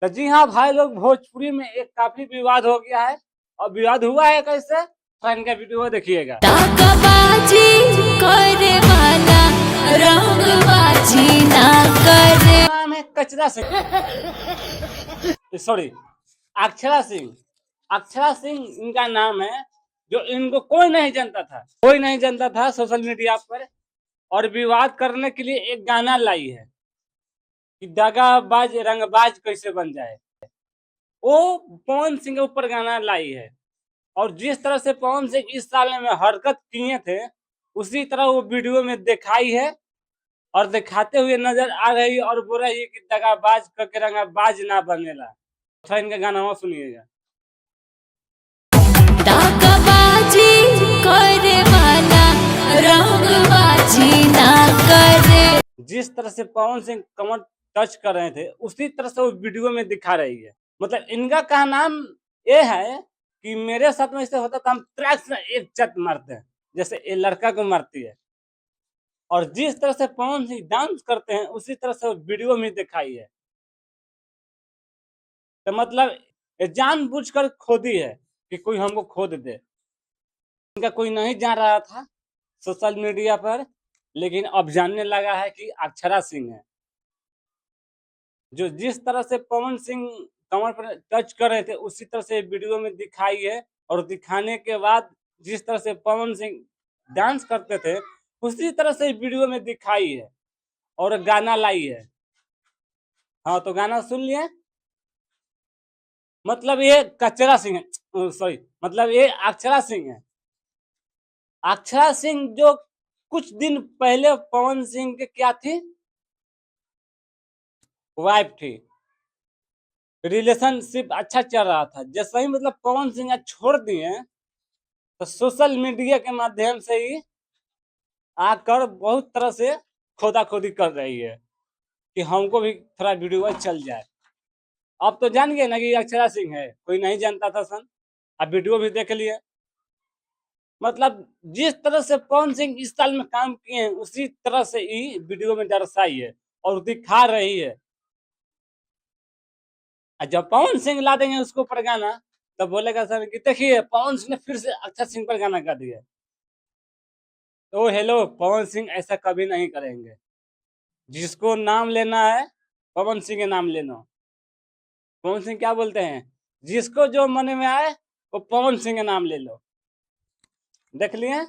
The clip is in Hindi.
तो जी हाँ भाई लोग, भोजपुरी में एक काफी विवाद हो गया है। और विवाद हुआ है कैसे, तो इनका वीडियो देखिएगा। बाजी करे वाला रंगबाजी ना करे। नाम है कचरा सिंह, सॉरी अक्षरा सिंह। अक्षरा सिंह इनका नाम है, जो इनको कोई नहीं जानता था सोशल मीडिया पर। और विवाद करने के लिए एक गाना लाई है कि दगाबाज रंगबाज कैसे बन जाए। वो पवन सिंह के ऊपर गाना लाई है। और जिस तरह से पवन सिंह इस साल में हरकत किए थे, उसी तरह वो वीडियो में दिखाई है और दिखाते हुए नजर आ रही है। और बोल रही है कि दगाबाज करके रंगबाज ना बनेला। अच्छा इनका गाना सुनिएगा। दगाबाजी करे वाला रंगबाजी ना करे। जिस तरह से पवन सिंह कमर टच कर रहे थे, उसी तरह से वो वीडियो में दिखा रही है। मतलब इनका कहा नाम ये है कि मेरे साथ में ऐसे होता तो हम ट्रैक से एक चट मारते हैं, जैसे ये लड़का को मारती है। और जिस तरह से पवन सिंह डांस करते हैं, उसी तरह से वीडियो में दिखाई है। तो मतलब जानबूझकर खोदी है कि कोई हमको खोद दे। इनका कोई नहीं जान रहा था सोशल मीडिया पर, लेकिन अब जानने लगा है कि अक्षरा सिंह है। जो जिस तरह से पवन सिंह कमर पर टच कर रहे थे, उसी तरह से वीडियो में दिखाई है। और दिखाने के बाद जिस तरह से पवन सिंह डांस करते थे, उसी तरह से वीडियो में दिखाई है और गाना लाई है। हाँ तो गाना सुन लिए। मतलब ये कचरा सिंह है, सॉरी, मतलब ये अक्षरा सिंह है। अक्षरा सिंह जो कुछ दिन पहले पवन सिंह के क्या थी, वाइफ थी। रिलेशनशिप अच्छा चल रहा था। जैसे ही मतलब पवन सिंह छोड़ दिए, तो सोशल मीडिया के माध्यम से ही आकर बहुत तरह से खोदा खोदी कर रही है कि हमको भी थोड़ा वीडियो चल जाए। अब तो जान गए ना कि अक्षरा सिंह है, कोई नहीं जानता था सन। अब वीडियो भी देख लिए। मतलब जिस तरह से पवन सिंह इस साल में काम किए हैं, उसी तरह से ही वीडियो में दर्शाई है और दिखा रही है। जब पवन सिंह ला देंगे उसको ऊपर गाना, तब बोलेगा सर कि देखिए पवन सिंह ने फिर से अक्षर सिंह पर गाना कर दिया। तो हेलो, पवन सिंह ऐसा कभी नहीं करेंगे। जिसको नाम लेना है, पवन सिंह के नाम लेना। पवन सिंह क्या बोलते हैं, जिसको जो मन में आए वो पवन सिंह के नाम ले लो। देख लिए।